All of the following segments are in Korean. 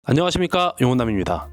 안녕하십니까, 용훈남입니다.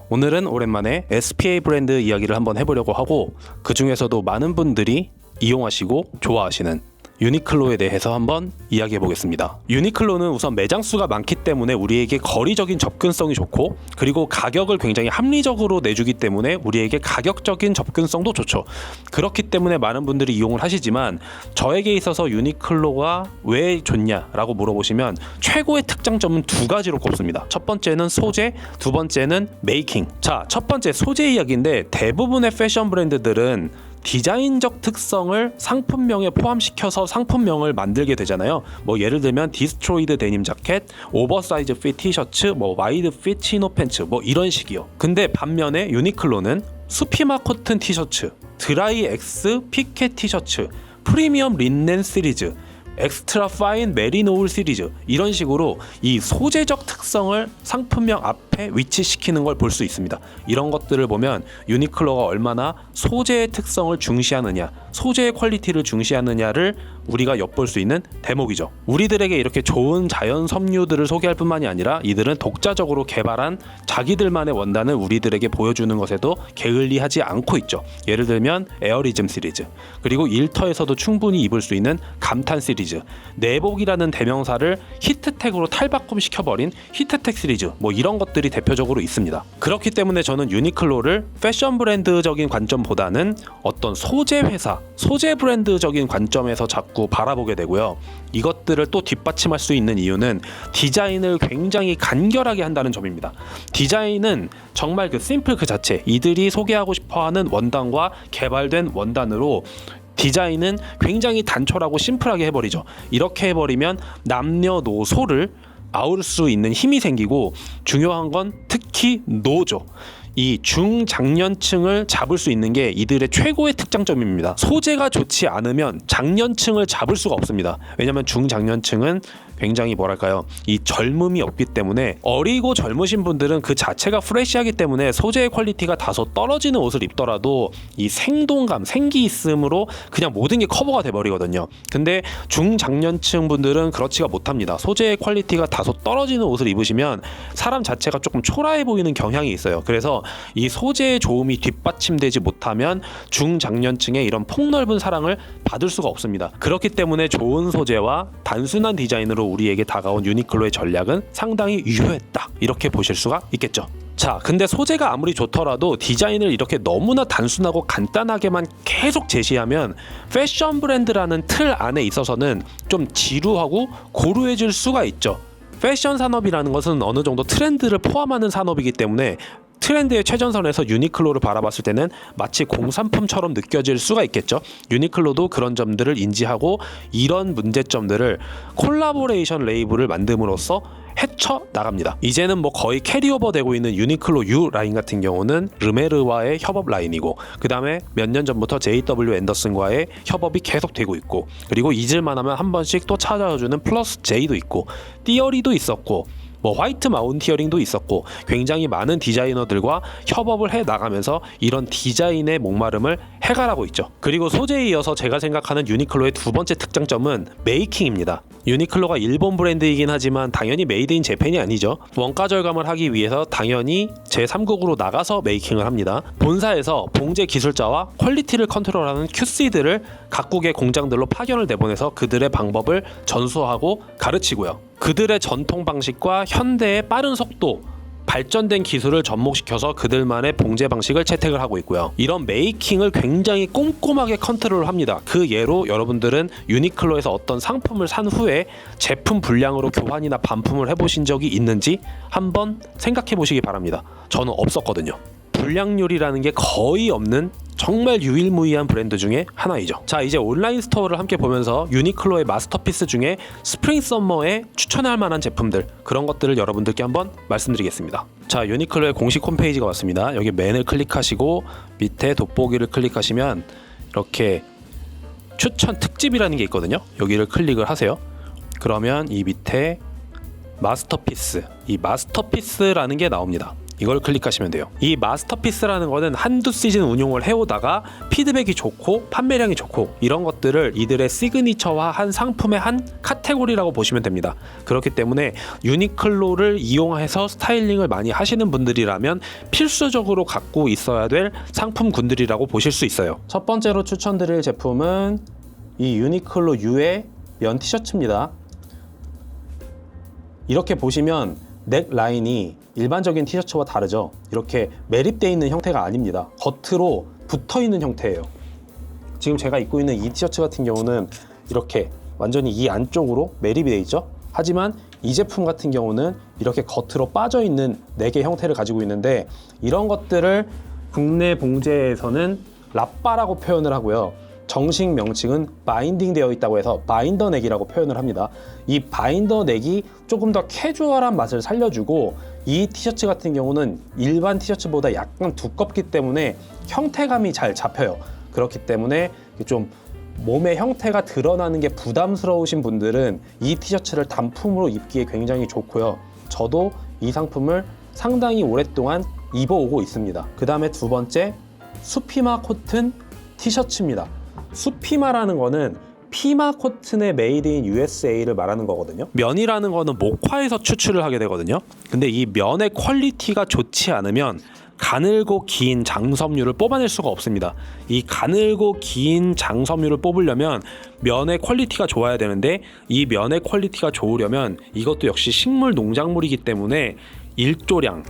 오늘은 오랜만에 SPA 브랜드 이야기를 한번 해보려고 하고, 그 중에서도 많은 분들이 이용하시고 좋아하시는 유니클로에 대해서 한번 이야기해 보겠습니다. 유니클로는 우선 매장 수가 많기 때문에 우리에게 거리적인 접근성이 좋고, 그리고 가격을 굉장히 합리적으로 내주기 때문에 우리에게 가격적인 접근성도 좋죠. 그렇기 때문에 많은 분들이 이용을 하시지만, 저에게 있어서 유니클로가 왜 좋냐라고 물어보시면 최고의 특장점은 두 가지로 꼽습니다. 첫 번째는 소재, 두 번째는 메이킹. 자, 첫 번째 소재 이야기인데, 대부분의 패션 브랜드들은 디자인적 특성을 상품명에 포함시켜서 상품명을 만들게 되잖아요. 예를 들면 디스트로이드 데님 자켓, 오버사이즈 핏 티셔츠, 와이드 핏 치노 팬츠, 이런 식이요. 근데 반면에 유니클로는 수피마 코튼 티셔츠, 드라이 엑스 피켓 티셔츠, 프리미엄 린넨 시리즈, 엑스트라 파인 메리노울 시리즈, 이런 식으로 이 소재적 특성을 상품명 앞에 위치시키는 걸 볼 수 있습니다. 이런 것들을 보면 유니클로가 얼마나 소재의 특성을 중시하느냐, 소재의 퀄리티를 중시하느냐를 우리가 엿볼 수 있는 대목이죠. 우리들에게 이렇게 좋은 자연 섬유들을 소개할 뿐만이 아니라 이들은 독자적으로 개발한 자기들만의 원단을 우리들에게 보여주는 것에도 게을리하지 않고 있죠. 예를 들면 에어리즘 시리즈, 그리고 일터에서도 충분히 입을 수 있는 감탄 시리즈, 내복이라는 대명사를 히트텍으로 탈바꿈시켜버린 히트텍 시리즈, 이런 것들이 대표적으로 있습니다. 그렇기 때문에 저는 유니클로를 패션 브랜드적인 관점보다는 어떤 소재 회사, 소재 브랜드적인 관점에서 자꾸 바라보게 되고요. 이것들을 또 뒷받침할 수 있는 이유는 디자인을 굉장히 간결하게 한다는 점입니다. 디자인은 정말 심플 그 자체, 이들이 소개하고 싶어하는 원단과 개발된 원단으로 디자인은 굉장히 단촐하고 심플하게 해버리죠. 이렇게 해버리면 남녀노소를 아울 수 있는 힘이 생기고, 중요한 건 특히 노죠. 이 중장년층을 잡을 수 있는 게 이들의 최고의 특장점입니다. 소재가 좋지 않으면 장년층을 잡을 수가 없습니다. 왜냐하면 중장년층은 굉장히 이 젊음이 없기 때문에, 어리고 젊으신 분들은 그 자체가 프레시하기 때문에 소재의 퀄리티가 다소 떨어지는 옷을 입더라도 이 생동감, 생기 있음으로 그냥 모든 게 커버가 돼버리거든요. 근데 중장년층 분들은 그렇지가 못합니다. 소재의 퀄리티가 다소 떨어지는 옷을 입으시면 사람 자체가 조금 초라해 보이는 경향이 있어요. 그래서 이 소재의 좋음이 뒷받침되지 못하면 중장년층의 이런 폭넓은 사랑을 받을 수가 없습니다. 그렇기 때문에 좋은 소재와 단순한 디자인으로 우리에게 다가온 유니클로의 전략은 상당히 유효했다, 이렇게 보실 수가 있겠죠. 자, 근데 소재가 아무리 좋더라도 디자인을 이렇게 너무나 단순하고 간단하게만 계속 제시하면 패션 브랜드라는 틀 안에 있어서는 좀 지루하고 고루해질 수가 있죠. 패션 산업이라는 것은 어느 정도 트렌드를 포함하는 산업이기 때문에 트렌드의 최전선에서 유니클로를 바라봤을 때는 마치 공산품처럼 느껴질 수가 있겠죠. 유니클로도 그런 점들을 인지하고 이런 문제점들을 콜라보레이션 레이블을 만듦으로써 헤쳐나갑니다. 이제는 거의 캐리오버 되고 있는 유니클로 U 라인 같은 경우는 르메르와의 협업 라인이고, 그 다음에 몇 년 전부터 JW 앤더슨과의 협업이 계속 되고 있고, 그리고 잊을만 하면 한 번씩 또 찾아와주는 플러스 J도 있고, 띠어리도 있었고, 화이트 마운티어링도 있었고, 굉장히 많은 디자이너들과 협업을 해 나가면서 이런 디자인의 목마름을 해결하고 있죠. 그리고 소재에 이어서 제가 생각하는 유니클로의 두 번째 특장점은 메이킹입니다. 유니클로가 일본 브랜드이긴 하지만 당연히 메이드 인 재팬이 아니죠. 원가 절감을 하기 위해서 당연히 제3국으로 나가서 메이킹을 합니다. 본사에서 봉제 기술자와 퀄리티를 컨트롤하는 QC들을 각국의 공장들로 파견을 내보내서 그들의 방법을 전수하고 가르치고요. 그들의 전통 방식과 현대의 빠른 속도, 발전된 기술을 접목시켜서 그들만의 봉제 방식을 채택을 하고 있고요. 이런 메이킹을 굉장히 꼼꼼하게 컨트롤을 합니다. 그 예로 여러분들은 유니클로에서 어떤 상품을 산 후에 제품 불량으로 교환이나 반품을 해보신 적이 있는지 한번 생각해 보시기 바랍니다. 저는 없었거든요. 불량률이라는 게 거의 없는 정말 유일무이한 브랜드 중에 하나이죠. 자, 이제 온라인 스토어를 함께 보면서 유니클로의 마스터피스 중에 스프링 썸머에 추천할 만한 제품들, 그런 것들을 여러분들께 한번 말씀드리겠습니다. 자, 유니클로의 공식 홈페이지가 왔습니다. 여기 맨을 클릭하시고 밑에 돋보기를 클릭하시면 이렇게 추천 특집이라는 게 있거든요. 여기를 클릭을 하세요. 그러면 이 밑에 마스터피스, 이 마스터피스라는 게 나옵니다. 이걸 클릭하시면 돼요. 이 마스터피스라는 거는 한두 시즌 운용을 해오다가 피드백이 좋고 판매량이 좋고 이런 것들을 이들의 시그니처화 한 상품의 한 카테고리라고 보시면 됩니다. 그렇기 때문에 유니클로를 이용해서 스타일링을 많이 하시는 분들이라면 필수적으로 갖고 있어야 될 상품군들이라고 보실 수 있어요. 첫 번째로 추천드릴 제품은 이 유니클로 U의 면 티셔츠입니다. 이렇게 보시면 넥 라인이 일반적인 티셔츠와 다르죠. 이렇게 매립되어 있는 형태가 아닙니다. 겉으로 붙어 있는 형태예요. 지금 제가 입고 있는 이 티셔츠 같은 경우는 이렇게 완전히 이 안쪽으로 매립이 되어 있죠. 하지만 이 제품 같은 경우는 이렇게 겉으로 빠져 있는 넥의 형태를 가지고 있는데, 이런 것들을 국내 봉제에서는 라빠라고 표현을 하고요. 정식 명칭은 바인딩 되어 있다고 해서 바인더 넥이라고 표현을 합니다. 이 바인더 넥이 조금 더 캐주얼한 맛을 살려주고, 이 티셔츠 같은 경우는 일반 티셔츠보다 약간 두껍기 때문에 형태감이 잘 잡혀요. 그렇기 때문에 좀 몸의 형태가 드러나는 게 부담스러우신 분들은 이 티셔츠를 단품으로 입기에 굉장히 좋고요. 저도 이 상품을 상당히 오랫동안 입어오고 있습니다. 그 다음에 두 번째, 수피마 코튼 티셔츠입니다. 수피마라는 거는 피마 코튼의 메이드 인 USA를 말하는 거거든요. 면이라는 거는 목화에서 추출을 하게 되거든요. 근데 이 면의 퀄리티가 좋지 않으면 가늘고 긴 장섬유를 뽑아낼 수가 없습니다. 이 가늘고 긴 장섬유를 뽑으려면 면의 퀄리티가 좋아야 되는데, 이 면의 퀄리티가 좋으려면 이것도 역시 식물 농작물이기 때문에 일조량,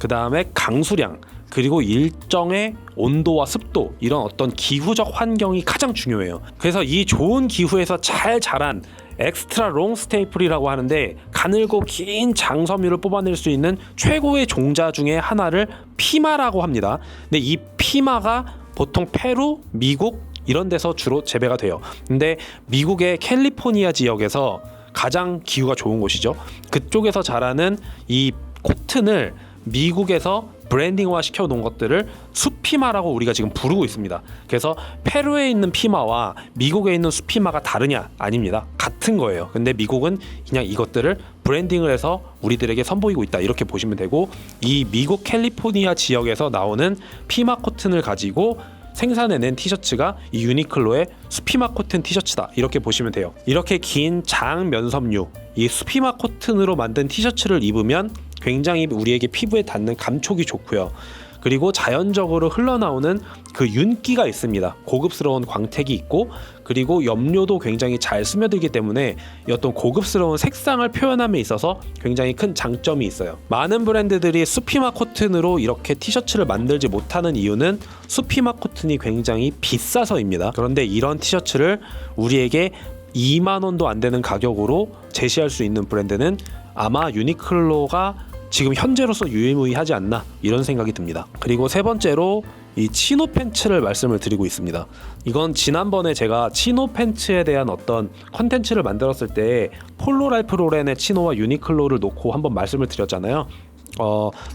그 다음에 강수량, 그리고 일정의 온도와 습도, 이런 어떤 기후적 환경이 가장 중요해요. 그래서 이 좋은 기후에서 잘 자란 엑스트라 롱 스테이플이라고 하는데, 가늘고 긴 장섬유를 뽑아낼 수 있는 최고의 종자 중에 하나를 피마라고 합니다. 근데 이 피마가 보통 페루, 미국 이런 데서 주로 재배가 돼요. 근데 미국의 캘리포니아 지역에서 가장 기후가 좋은 곳이죠. 그쪽에서 자라는 이 코튼을 미국에서 브랜딩화 시켜놓은 것들을 수피마라고 우리가 지금 부르고 있습니다. 그래서 페루에 있는 피마와 미국에 있는 수피마가 다르냐? 아닙니다. 같은 거예요. 근데 미국은 그냥 이것들을 브랜딩을 해서 우리들에게 선보이고 있다, 이렇게 보시면 되고, 이 미국 캘리포니아 지역에서 나오는 피마 코튼을 가지고 생산해낸 티셔츠가 이 유니클로의 수피마 코튼 티셔츠다, 이렇게 보시면 돼요. 이렇게 긴 장 면섬유, 이 수피마 코튼으로 만든 티셔츠를 입으면 굉장히 우리에게 피부에 닿는 감촉이 좋고요. 그리고 자연적으로 흘러나오는 그 윤기가 있습니다. 고급스러운 광택이 있고, 그리고 염료도 굉장히 잘 스며들기 때문에 어떤 고급스러운 색상을 표현함에 있어서 굉장히 큰 장점이 있어요. 많은 브랜드들이 수피마 코튼으로 이렇게 티셔츠를 만들지 못하는 이유는 수피마 코튼이 굉장히 비싸서입니다. 그런데 이런 티셔츠를 우리에게 2만 원도 안 되는 가격으로 제시할 수 있는 브랜드는 아마 유니클로가 지금 현재로서 유일무이하지 않나, 이런 생각이 듭니다. 그리고 세 번째로 이 치노 팬츠를 말씀을 드리고 있습니다. 이건 지난번에 제가 치노 팬츠에 대한 어떤 컨텐츠를 만들었을 때 폴로 랄프 로렌의 치노와 유니클로를 놓고 한번 말씀을 드렸잖아요.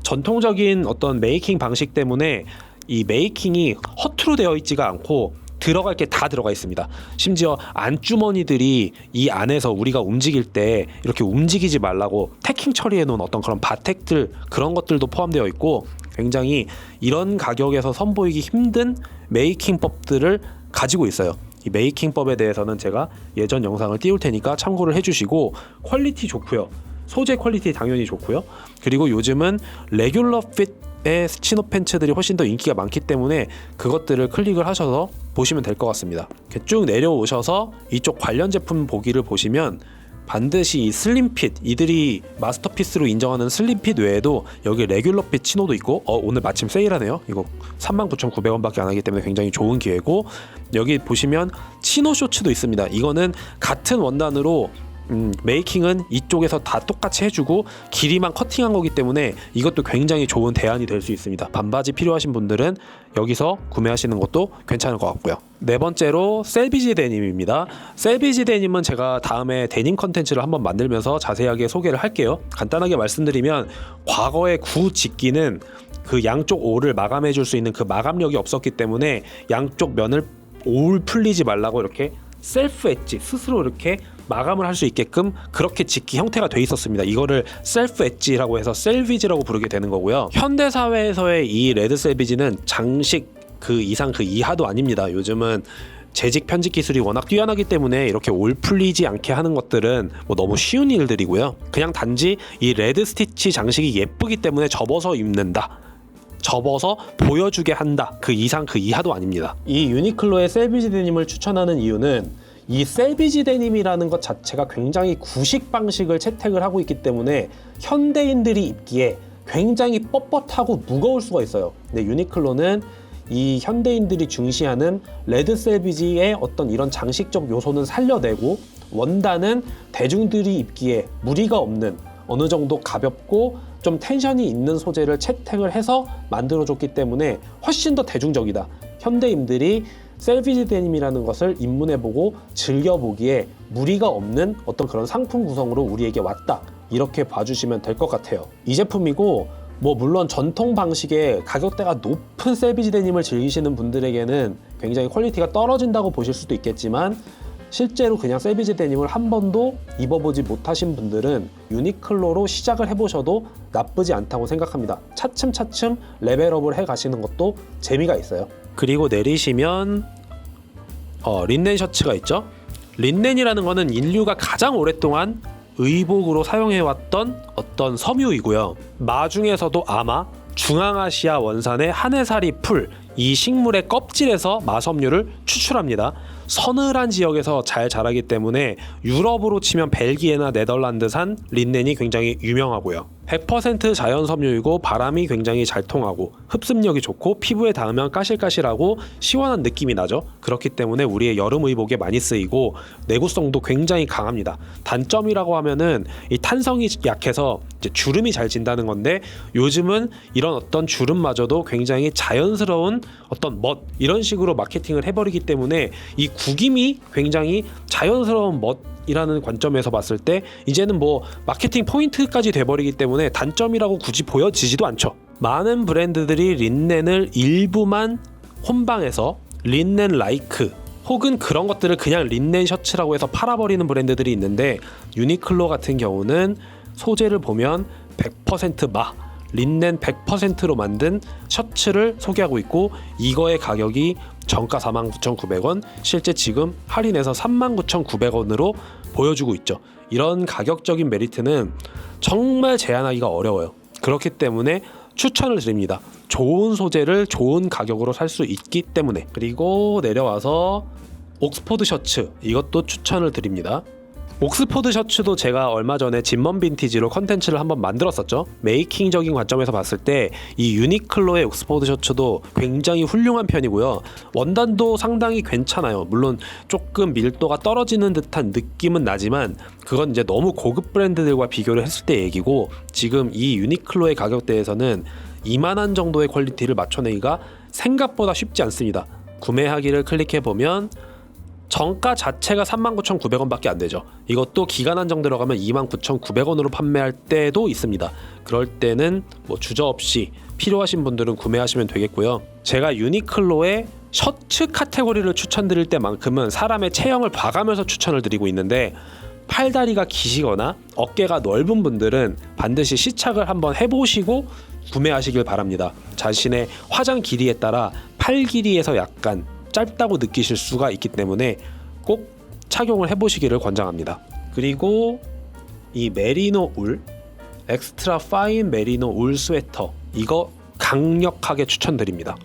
전통적인 어떤 메이킹 방식 때문에 이 메이킹이 허투루 되어 있지가 않고 들어갈 게 다 들어가 있습니다. 심지어 안주머니들이 이 안에서 우리가 움직일 때 이렇게 움직이지 말라고 태킹 처리해 놓은 어떤 그런 바텍들, 그런 것들도 포함되어 있고, 굉장히 이런 가격에서 선보이기 힘든 메이킹법들을 가지고 있어요. 이 메이킹법에 대해서는 제가 예전 영상을 띄울 테니까 참고를 해주시고, 퀄리티 좋고요. 소재 퀄리티 당연히 좋고요. 그리고 요즘은 레귤러 핏의 치노 팬츠들이 훨씬 더 인기가 많기 때문에 그것들을 클릭을 하셔서 보시면 될 것 같습니다. 이렇게 쭉 내려오셔서 이쪽 관련 제품 보기를 보시면 반드시 이 슬림핏, 이들이 마스터피스로 인정하는 슬림핏 외에도 여기 레귤러핏 치노도 있고, 오늘 마침 세일하네요. 이거 39,900원밖에 안 하기 때문에 굉장히 좋은 기회고, 여기 보시면 치노 쇼츠도 있습니다. 이거는 같은 원단으로 메이킹은 이쪽에서 다 똑같이 해주고 길이만 커팅한 거기 때문에 이것도 굉장히 좋은 대안이 될 수 있습니다. 반바지 필요하신 분들은 여기서 구매하시는 것도 괜찮을 것 같고요. 네 번째로 셀비지 데님입니다. 셀비지 데님은 제가 다음에 데님 컨텐츠를 한번 만들면서 자세하게 소개를 할게요. 간단하게 말씀드리면, 과거의 구 직기는 그 양쪽 올을 마감해 줄 수 있는 그 마감력이 없었기 때문에 양쪽 면을 올 풀리지 말라고 이렇게 셀프 엣지, 스스로 이렇게 마감을 할 수 있게끔 그렇게 짓기 형태가 돼 있었습니다. 이거를 셀프 엣지라고 해서 셀비지라고 부르게 되는 거고요. 현대 사회에서의 이 레드 셀비지는 장식 그 이상 그 이하도 아닙니다. 요즘은 재직 편집 기술이 워낙 뛰어나기 때문에 이렇게 올 풀리지 않게 하는 것들은 뭐 너무 쉬운 일들이고요. 그냥 단지 이 레드 스티치 장식이 예쁘기 때문에 접어서 입는다, 접어서 보여주게 한다, 그 이상 그 이하도 아닙니다. 이 유니클로의 셀비지 데님을 추천하는 이유는 이 셀비지 데님이라는 것 자체가 굉장히 구식 방식을 채택을 하고 있기 때문에 현대인들이 입기에 굉장히 뻣뻣하고 무거울 수가 있어요. 근데 유니클로는 이 현대인들이 중시하는 레드 셀비지의 어떤 이런 장식적 요소는 살려내고 원단은 대중들이 입기에 무리가 없는 어느 정도 가볍고 좀 텐션이 있는 소재를 채택을 해서 만들어줬기 때문에 훨씬 더 대중적이다. 현대인들이 셀비지 데님이라는 것을 입문해보고 즐겨보기에 무리가 없는 어떤 그런 상품 구성으로 우리에게 왔다. 이렇게 봐주시면 될 것 같아요. 이 제품이고 뭐 물론 전통 방식의 가격대가 높은 셀비지 데님을 즐기시는 분들에게는 굉장히 퀄리티가 떨어진다고 보실 수도 있겠지만 실제로 그냥 셀비지 데님을 한 번도 입어보지 못하신 분들은 유니클로로 시작을 해보셔도 나쁘지 않다고 생각합니다. 차츰차츰 레벨업을 해 가시는 것도 재미가 있어요. 그리고 내리시면 린넨 셔츠가 있죠. 린넨이라는 거는 인류가 가장 오랫동안 의복으로 사용해왔던 어떤 섬유이고요. 마중에서도 아마 중앙아시아 원산의 하네사리 풀, 이 식물의 껍질에서 마섬유를 추출합니다. 서늘한 지역에서 잘 자라기 때문에 유럽으로 치면 벨기에나 네덜란드산 린넨이 굉장히 유명하고요. 100% 자연 섬유이고 바람이 굉장히 잘 통하고 흡습력이 좋고 피부에 닿으면 까실까실하고 시원한 느낌이 나죠. 그렇기 때문에 우리의 여름 의복에 많이 쓰이고 내구성도 굉장히 강합니다. 단점이라고 하면은 이 탄성이 약해서 이제 주름이 잘 진다는 건데 요즘은 이런 어떤 주름마저도 굉장히 자연스러운 어떤 멋 이런 식으로 마케팅을 해버리기 때문에 이 구김이 굉장히 자연스러운 멋이라는 관점에서 봤을 때 이제는 뭐 마케팅 포인트까지 돼버리기 때문에 단점이라고 굳이 보여지지도 않죠. 많은 브랜드들이 린넨을 일부만 혼방해서 린넨 라이크 혹은 그런 것들을 그냥 린넨 셔츠라고 해서 팔아버리는 브랜드들이 있는데 유니클로 같은 경우는 소재를 보면 100% 린넨 100%로 만든 셔츠를 소개하고 있고 이거의 가격이 정가 49,900원, 실제 지금 할인해서 39,900원으로 보여주고 있죠. 이런 가격적인 메리트는 정말 제한하기가 어려워요. 그렇기 때문에 추천을 드립니다. 좋은 소재를 좋은 가격으로 살 수 있기 때문에. 그리고 내려와서 옥스포드 셔츠, 이것도 추천을 드립니다. 옥스포드 셔츠도 제가 얼마 전에 진먼 빈티지로 컨텐츠를 한번 만들었었죠. 메이킹적인 관점에서 봤을 때 이 유니클로의 옥스포드 셔츠도 굉장히 훌륭한 편이고요. 원단도 상당히 괜찮아요. 물론 조금 밀도가 떨어지는 듯한 느낌은 나지만 그건 이제 너무 고급 브랜드들과 비교를 했을 때 얘기고 지금 이 유니클로의 가격대에서는 이만한 정도의 퀄리티를 맞춰내기가 생각보다 쉽지 않습니다. 구매하기를 클릭해보면 정가 자체가 39,900원 밖에 안 되죠. 이것도 기간 한정 들어가면 29,900원으로 판매할 때도 있습니다. 그럴 때는 뭐 주저없이 필요하신 분들은 구매하시면 되겠고요. 제가 유니클로의 셔츠 카테고리를 추천드릴 때만큼은 사람의 체형을 봐가면서 추천을 드리고 있는데 팔다리가 기시거나 어깨가 넓은 분들은 반드시 시착을 한번 해보시고 구매하시길 바랍니다. 자신의 화장 길이에 따라 팔 길이에서 약간 짧다고 느끼실 수가 있기 때문에 꼭 착용을 해보시기를 권장합니다. 그리고 이 메리노 울, 엑스트라 파인 메리노 울 스웨터, 이거 강력하게 추천드립니다.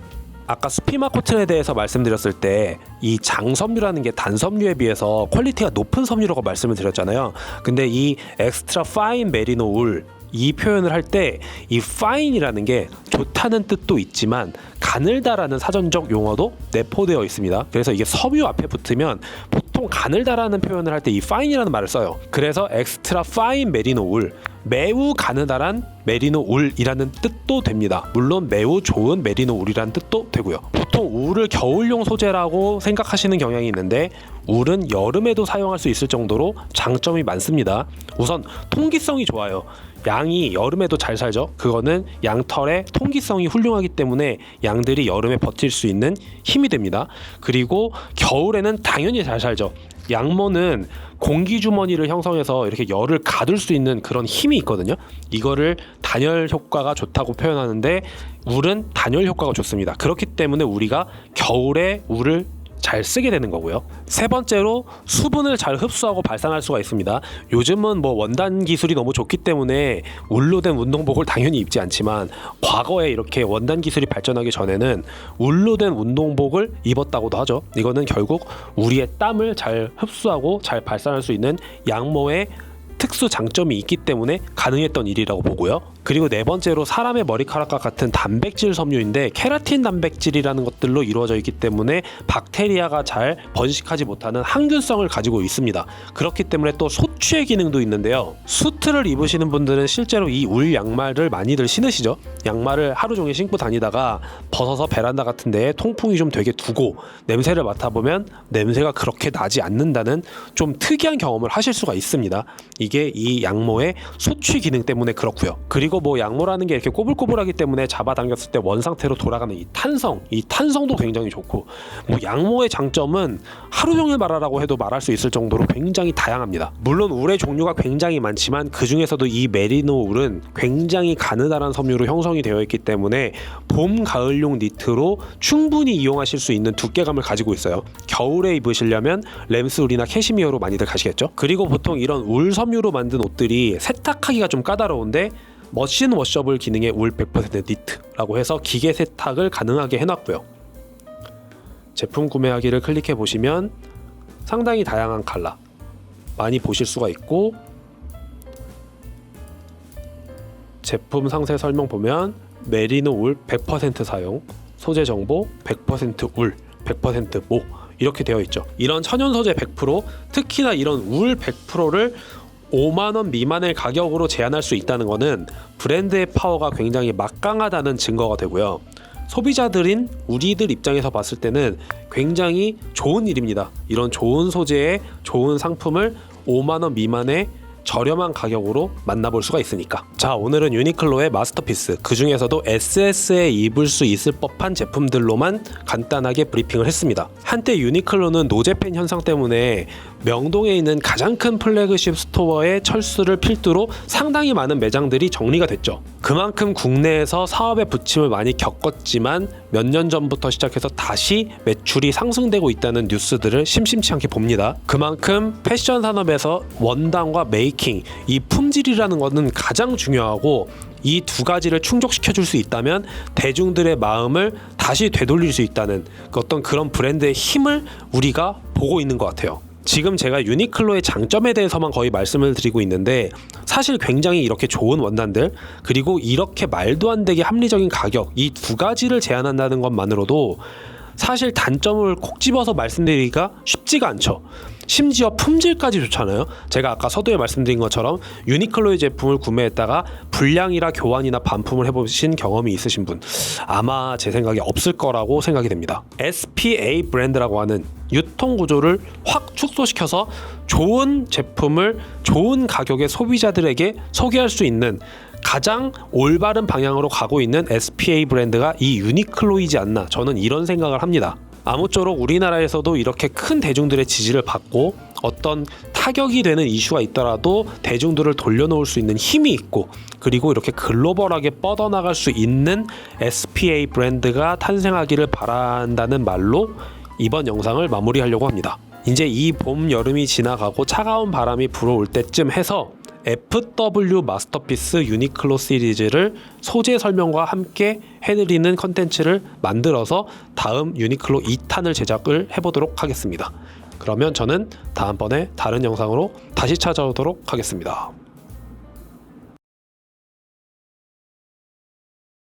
아까 스피마 코튼에 대해서 말씀드렸을 때 이 장섬유라는 게 단섬유에 비해서 퀄리티가 높은 섬유라고 말씀을 드렸잖아요. 근데 이 엑스트라 파인 메리노 울, 이 표현을 할 때 이 fine이라는 게 좋다는 뜻도 있지만 가늘다라는 사전적 용어도 내포되어 있습니다. 그래서 이게 섬유 앞에 붙으면 보통 가늘다라는 표현을 할 때 이 fine이라는 말을 써요. 그래서 extra fine merino 울, 매우 가느다란 메리노 울이라는 뜻도 됩니다. 물론 매우 좋은 메리노 울이라는 뜻도 되고요. 보통 울을 겨울용 소재라고 생각하시는 경향이 있는데 울은 여름에도 사용할 수 있을 정도로 장점이 많습니다. 우선 통기성이 좋아요. 양이 여름에도 잘 살죠. 그거는 양털의 통기성이 훌륭하기 때문에 양들이 여름에 버틸 수 있는 힘이 됩니다. 그리고 겨울에는 당연히 잘 살죠. 양모는 공기 주머니를 형성해서 이렇게 열을 가둘 수 있는 그런 힘이 있거든요. 이거를 단열 효과가 좋다고 표현하는데 울은 단열 효과가 좋습니다. 그렇기 때문에 우리가 겨울에 울을 잘 쓰게 되는 거고요. 세 번째로 수분을 잘 흡수하고 발산할 수가 있습니다. 요즘은 뭐 원단 기술이 너무 좋기 때문에 울로 된 운동복을 당연히 입지 않지만 과거에 이렇게 원단 기술이 발전하기 전에는 울로 된 운동복을 입었다고도 하죠. 이거는 결국 우리의 땀을 잘 흡수하고 잘 발산할 수 있는 양모의 특수 장점이 있기 때문에 가능했던 일이라고 보고요. 그리고 네 번째로 사람의 머리카락과 같은 단백질 섬유인데 케라틴 단백질이라는 것들로 이루어져 있기 때문에 박테리아가 잘 번식하지 못하는 항균성을 가지고 있습니다. 그렇기 때문에 또 소취의 기능도 있는데요. 수트를 입으시는 분들은 실제로 이 울 양말을 많이들 신으시죠. 양말을 하루 종일 신고 다니다가 벗어서 베란다 같은 데에 통풍이 좀 되게 두고 냄새를 맡아보면 냄새가 그렇게 나지 않는다는 좀 특이한 경험을 하실 수가 있습니다. 이게 이 양모의 소취 기능 때문에 그렇고요. 그리고 뭐 양모라는 게 이렇게 꼬불꼬불하기 때문에 잡아당겼을 때 원상태로 돌아가는 이 탄성도 굉장히 좋고, 뭐 양모의 장점은 하루 종일 말하라고 해도 말할 수 있을 정도로 굉장히 다양합니다. 물론 울의 종류가 굉장히 많지만 그 중에서도 이 메리노 울은 굉장히 가느다란 섬유로 형성이 되어 있기 때문에 봄, 가을용 니트로 충분히 이용하실 수 있는 두께감을 가지고 있어요. 겨울에 입으시려면 램스 울이나 캐시미어로 많이들 가시겠죠. 그리고 보통 이런 울 섬유로 만든 옷들이 세탁하기가 좀 까다로운데 머신 워셔블 기능의 울 100% 니트라고 해서 기계 세탁을 가능하게 해놨고요. 제품 구매하기를 클릭해 보시면 상당히 다양한 컬러 많이 보실 수가 있고, 제품 상세 설명 보면 메리노 울 100% 사용, 소재 정보 100% 울, 100% 모 이렇게 되어 있죠. 이런 천연 소재 100%, 특히나 이런 울 100%를 5만원 미만의 가격으로 제한할 수 있다는 것은 브랜드의 파워가 굉장히 막강하다는 증거가 되고요. 소비자들인 우리들 입장에서 봤을 때는 굉장히 좋은 일입니다. 이런 좋은 소재의 좋은 상품을 5만원 미만의 저렴한 가격으로 만나볼 수가 있으니까. 자, 오늘은 유니클로의 마스터피스, 그 중에서도 SS에 입을 수 있을 법한 제품들로만 간단하게 브리핑을 했습니다. 한때 유니클로는 노재팬 현상 때문에 명동에 있는 가장 큰 플래그십 스토어의 철수를 필두로 상당히 많은 매장들이 정리가 됐죠. 그만큼 국내에서 사업의 부침을 많이 겪었지만 몇 년 전부터 시작해서 다시 매출이 상승되고 있다는 뉴스들을 심심치 않게 봅니다. 그만큼 패션 산업에서 원단과 메이킹, 이 품질이라는 것은 가장 중요하고, 이 두 가지를 충족시켜 줄 수 있다면 대중들의 마음을 다시 되돌릴 수 있다는 어떤 그런 브랜드의 힘을 우리가 보고 있는 것 같아요. 지금 제가 유니클로의 장점에 대해서만 거의 말씀을 드리고 있는데, 사실 굉장히 이렇게 좋은 원단들, 그리고 이렇게 말도 안 되게 합리적인 가격, 이 두 가지를 제안한다는 것만으로도 사실 단점을 콕 집어서 말씀드리기가 쉽지가 않죠. 심지어 품질까지 좋잖아요. 제가 아까 서두에 말씀드린 것처럼 유니클로의 제품을 구매했다가 불량이라 교환이나 반품을 해보신 경험이 있으신 분 아마 제 생각에 없을 거라고 생각이 됩니다. SPA 브랜드라고 하는 유통 구조를 확 축소시켜서 좋은 제품을 좋은 가격에 소비자들에게 소개할 수 있는 가장 올바른 방향으로 가고 있는 SPA 브랜드가 이 유니클로이지 않나, 저는 이런 생각을 합니다. 아무쪼록 우리나라에서도 이렇게 큰 대중들의 지지를 받고 어떤 타격이 되는 이슈가 있더라도 대중들을 돌려놓을 수 있는 힘이 있고, 그리고 이렇게 글로벌하게 뻗어나갈 수 있는 SPA 브랜드가 탄생하기를 바란다는 말로 이번 영상을 마무리하려고 합니다. 이제 이 봄, 여름이 지나가고 차가운 바람이 불어올 때쯤 해서 FW 마스터피스 유니클로 시리즈를 소재 설명과 함께 해드리는 컨텐츠를 만들어서 다음 유니클로 2탄을 제작을 해보도록 하겠습니다. 그러면 저는 다음번에 다른 영상으로 다시 찾아오도록 하겠습니다.